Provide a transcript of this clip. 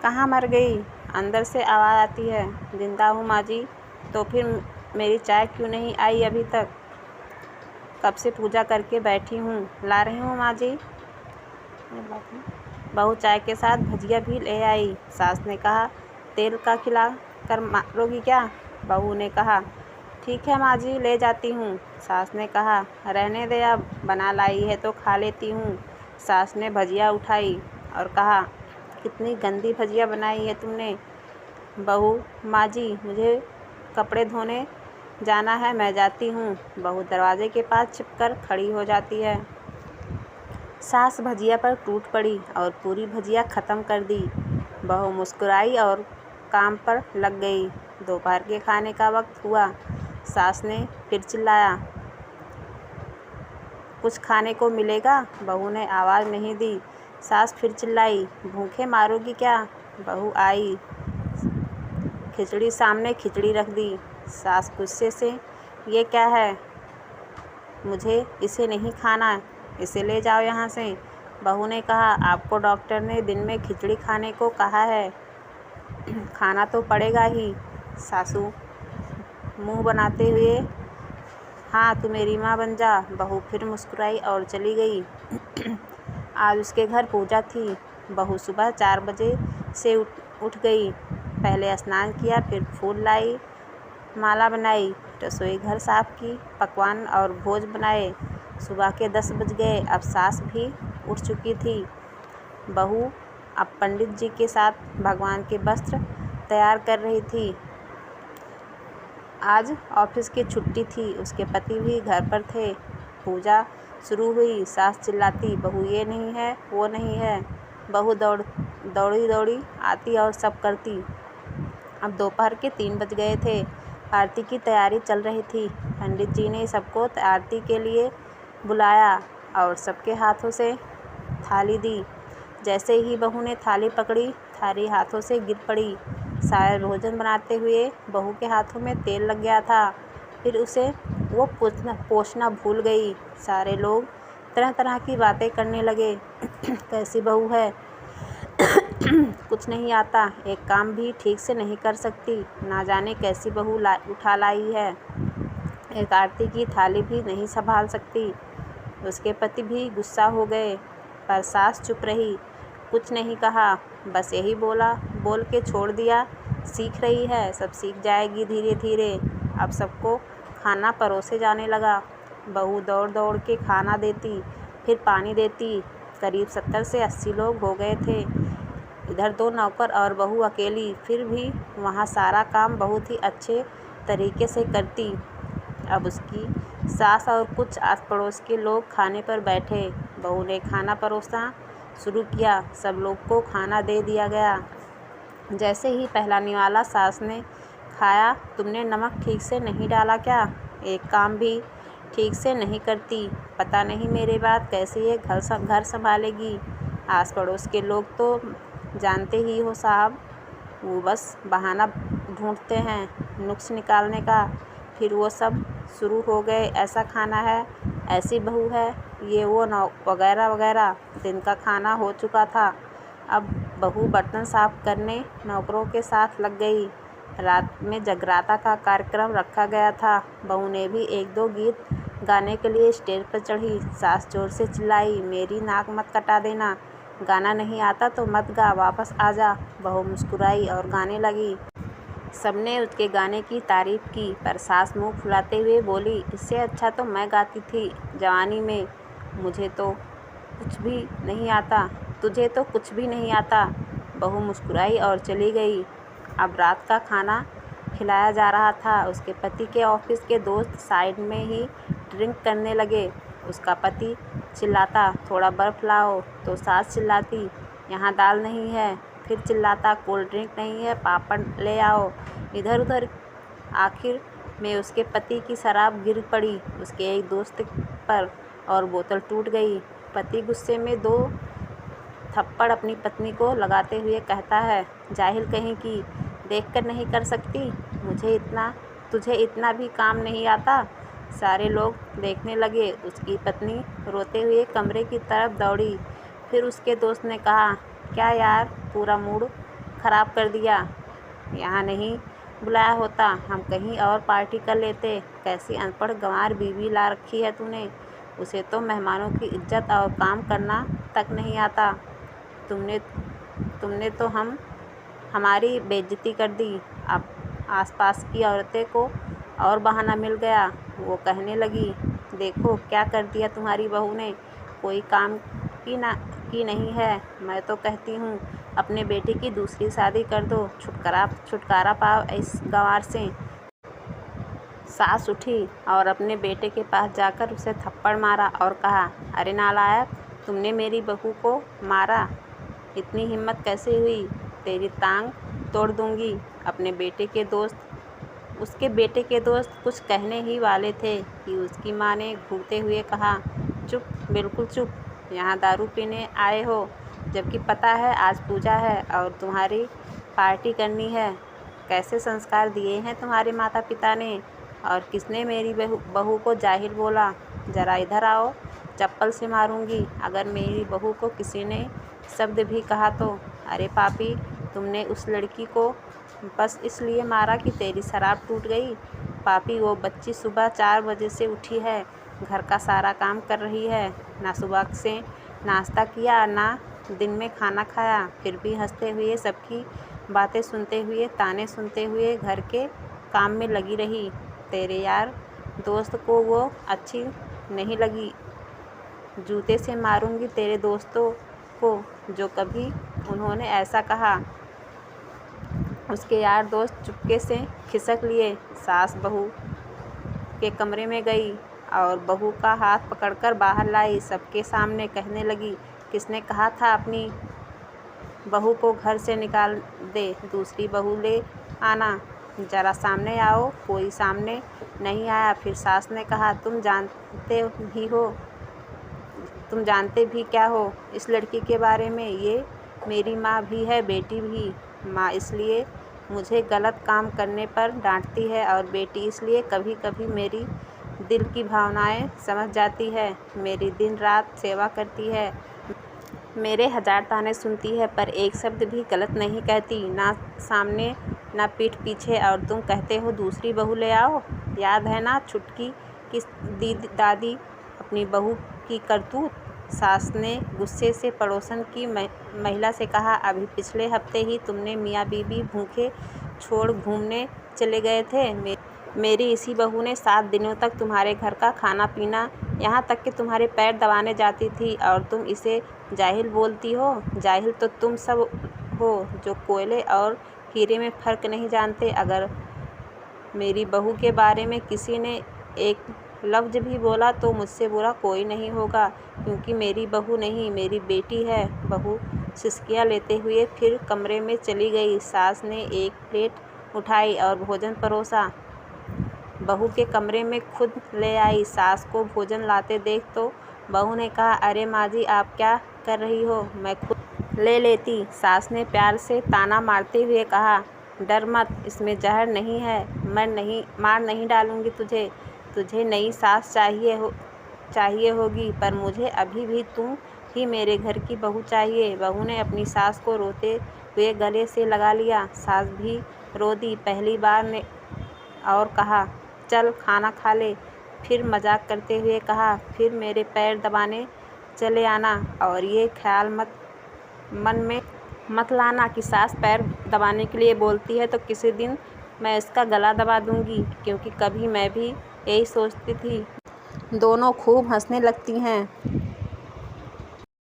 कहाँ मर गई? अंदर से आवाज़ आती है। जिंदा हूँ माँ जी। तो फिर मेरी चाय क्यों नहीं आई अभी तक? कब से पूजा करके बैठी हूँ। ला रही हूँ माँ जी। बहू चाय के साथ भजिया भी ले आई। सास ने कहा, तेल का खिला कर मारोगी क्या? बहू ने कहा, ठीक है माँ जी, ले जाती हूँ। सास ने कहा, रहने दे, अब बना लाई है तो खा लेती हूँ। सास ने भजिया उठाई और कहा, कितनी गंदी भजिया बनाई है तुमने। बहू, माँ जी मुझे कपड़े धोने जाना है, मैं जाती हूँ। बहू दरवाजे के पास छिपकर खड़ी हो जाती है। सास भजिया पर टूट पड़ी और पूरी भजिया ख़त्म कर दी। बहू मुस्कुराई और काम पर लग गई। दोपहर के खाने का वक्त हुआ। सास ने फिर चिल्लाया, कुछ खाने को मिलेगा? बहू ने आवाज़ नहीं दी। सास फिर चिल्लाई, भूखे मारोगी क्या? बहू आई, खिचड़ी सामने खिचड़ी रख दी। सास गुस्से से, ये क्या है? मुझे इसे नहीं खाना, इसे ले जाओ यहाँ से। बहू ने कहा, आपको डॉक्टर ने दिन में खिचड़ी खाने को कहा है, खाना तो पड़ेगा ही। सासू मुंह बनाते हुए, हाँ तू मेरी माँ बन जा। बहू फिर मुस्कुराई और चली गई। आज उसके घर पूजा थी। बहू सुबह 4 बजे से उठ गई। पहले स्नान किया, फिर फूल लाई, माला बनाई, रसोई घर साफ की, पकवान और भोज बनाए। सुबह के 10 बज गए। अब सास भी उठ चुकी थी। बहू अब पंडित जी के साथ भगवान के वस्त्र तैयार कर रही थी। आज ऑफिस की छुट्टी थी। उसके पति भी घर पर थे। पूजा शुरू हुई। सास चिल्लाती, बहू ये नहीं है, वो नहीं है। बहू दौड़ी दौड़ी आती और सब करती। अब दोपहर के 3 बज गए थे। आरती की तैयारी चल रही थी। पंडित जी ने सबको आरती के लिए बुलाया और सबके हाथों से थाली दी। जैसे ही बहू ने थाली पकड़ी, थाली हाथों से गिर पड़ी। शायद भोजन बनाते हुए बहू के हाथों में तेल लग गया था। फिर उसे वो पोंछना भूल गई। सारे लोग तरह तरह की बातें करने लगे। कैसी बहू है, कुछ नहीं आता, एक काम भी ठीक से नहीं कर सकती, ना जाने कैसी बहू उठा लाई है, एक आरती की थाली भी नहीं संभाल सकती। उसके पति भी गुस्सा हो गए, पर सास चुप रही, कुछ नहीं कहा, बस यही बोल के छोड़ दिया, सीख रही है, सब सीख जाएगी धीरे धीरे। अब सबको खाना परोसे जाने लगा। बहू दौड़ दौड़ के खाना देती, फिर पानी देती। करीब 70 से 80 लोग हो गए थे। इधर 2 नौकर और बहू अकेली, फिर भी वहाँ सारा काम बहुत ही अच्छे तरीके से करती। अब उसकी सास और कुछ आस पड़ोस के लोग खाने पर बैठे। बहू ने खाना परोसना शुरू किया। सब लोग को खाना दे दिया गया। जैसे ही पहला निवाला सास ने खाया, तुमने नमक ठीक से नहीं डाला क्या? एक काम भी ठीक से नहीं करती, पता नहीं मेरे बाद कैसे ये घर संभालेगी। आस पड़ोस के लोग तो जानते ही हो साहब, वो बस बहाना ढूंढते हैं नुक्स निकालने का। फिर वो सब शुरू हो गए, ऐसा खाना है, ऐसी बहू है, ये वो वगैरह वगैरह। दिन का खाना हो चुका था। अब बहू बर्तन साफ करने नौकरों के साथ लग गई। रात में जगराता का कार्यक्रम रखा गया था। बहू ने भी 1-2 गीत गाने के लिए स्टेज पर चढ़ी। सास जोर से चिल्लाई, मेरी नाक मत कटा देना, गाना नहीं आता तो मत गा, वापस आ जा। बहू मुस्कुराई और गाने लगी। सबने उसके गाने की तारीफ की, पर सास मुंह फुलाते हुए बोली, इससे अच्छा तो मैं गाती थी जवानी में, मुझे तो कुछ भी नहीं आता, तुझे तो कुछ भी नहीं आता। बहू मुस्कुराई और चली गई। अब रात का खाना खिलाया जा रहा था। उसके पति के ऑफिस के दोस्त साइड में ही ड्रिंक करने लगे। उसका पति चिल्लाता, थोड़ा बर्फ़ लाओ, तो सास चिल्लाती, यहाँ दाल नहीं है। फिर चिल्लाता, कोल्ड ड्रिंक नहीं है, पापड़ ले आओ। इधर उधर आखिर में उसके पति की शराब गिर पड़ी उसके एक दोस्त पर और बोतल टूट गई। पति गुस्से में 2 थप्पड़ अपनी पत्नी को लगाते हुए कहता है, जाहिल कहीं की, देखकर नहीं कर सकती, तुझे इतना भी काम नहीं आता। सारे लोग देखने लगे। उसकी पत्नी रोते हुए कमरे की तरफ दौड़ी। फिर उसके दोस्त ने कहा, क्या यार, पूरा मूड ख़राब कर दिया। यहाँ नहीं बुलाया होता, हम कहीं और पार्टी कर लेते। कैसी अनपढ़ गंवार बीवी ला रखी है तूने। उसे तो मेहमानों की इज्जत और काम करना तक नहीं आता। तुमने तो हमारी बेइज्जती कर दी। अब आसपास की औरतें को और बहाना मिल गया। वो कहने लगी, देखो क्या कर दिया तुम्हारी बहू ने, कोई काम की नहीं है। मैं तो कहती हूँ अपने बेटे की दूसरी शादी कर दो, छुटकारा पाओ इस गंवार से। सास उठी और अपने बेटे के पास जाकर उसे थप्पड़ मारा और कहा, अरे नालायक, तुमने मेरी बहू को मारा, इतनी हिम्मत कैसे हुई, तेरी टांग तोड़ दूंगी। उसके बेटे के दोस्त कुछ कहने ही वाले थे कि उसकी माँ ने घूरते हुए कहा, चुप, बिल्कुल चुप, यहाँ दारू पीने आए हो, जबकि पता है आज पूजा है और तुम्हारी पार्टी करनी है। कैसे संस्कार दिए हैं तुम्हारे माता पिता ने, और किसने मेरी बहू को जाहिल बोला। ज़रा इधर आओ, चप्पल से मारूंगी अगर मेरी बहू को किसी ने शब्द भी कहा तो। अरे पापी, तुमने उस लड़की को बस इसलिए मारा कि तेरी शराब टूट गई। पापी, वो बच्ची सुबह 4 बजे से उठी है, घर का सारा काम कर रही है, ना सुबह से नाश्ता किया ना दिन में खाना खाया, फिर भी हंसते हुए सबकी बातें सुनते हुए ताने सुनते हुए घर के काम में लगी रही। तेरे यार दोस्त को वो अच्छी नहीं लगी। जूते से मारूंगी तेरे दोस्तों को जो कभी उन्होंने ऐसा कहा। उसके यार दोस्त चुपके से खिसक लिए। सास बहू के कमरे में गई और बहू का हाथ पकड़कर बाहर लाई। सबके सामने कहने लगी, किसने कहा था अपनी बहू को घर से निकाल दे, दूसरी बहू ले आना, ज़रा सामने आओ। कोई सामने नहीं आया। फिर सास ने कहा, तुम जानते भी क्या हो इस लड़की के बारे में। ये मेरी माँ भी है, बेटी भी। माँ इसलिए मुझे गलत काम करने पर डांटती है और बेटी इसलिए कभी कभी मेरी दिल की भावनाएं समझ जाती है, मेरी दिन रात सेवा करती है, मेरे 1000 ताने सुनती है, पर एक शब्द भी गलत नहीं कहती, ना सामने ना पीठ पीछे। और तुम कहते हो दूसरी बहू ले आओ। याद है ना छुटकी की दादी अपनी बहू की करतूत। सास ने गुस्से से पड़ोसन की महिला से कहा, अभी पिछले हफ्ते ही तुमने मियाँ बीबी भूखे छोड़ घूमने चले गए थे। मेरी इसी बहू ने 7 दिनों तक तुम्हारे घर का खाना पीना, यहाँ तक कि तुम्हारे पैर दबाने जाती थी, और तुम इसे जाहिल बोलती हो। जाहिल तो तुम सब हो जो कोयले और हीरे में फ़र्क नहीं जानते। अगर मेरी बहू के बारे में किसी ने एक लफ्ज़ भी बोला तो मुझसे बुरा कोई नहीं होगा, क्योंकि मेरी बहू नहीं, मेरी बेटी है। बहू सिसकियाँ लेते हुए फिर कमरे में चली गई। सास ने एक प्लेट उठाई और भोजन परोसा, बहू के कमरे में खुद ले आई। सास को भोजन लाते देख तो बहू ने कहा, अरे माँ जी, आप क्या कर रही हो, मैं खुद ले लेती। सास ने प्यार से ताना मारते हुए कहा, डर मत, इसमें जहर नहीं है, मार नहीं डालूंगी तुझे नई सास चाहिए होगी, पर मुझे अभी भी तुम ही मेरे घर की बहू चाहिए। बहू ने अपनी सास को रोते हुए गले से लगा लिया। सास भी रो दी पहली बार ने और कहा, चल खाना खा ले। फिर मजाक करते हुए कहा, फिर मेरे पैर दबाने चले आना, और ये ख्याल मन में मत लाना कि सास पैर दबाने के लिए बोलती है तो किसी दिन मैं इसका गला दबा दूंगी, क्योंकि कभी मैं भी यही सोचती थी। दोनों खूब हंसने लगती हैं।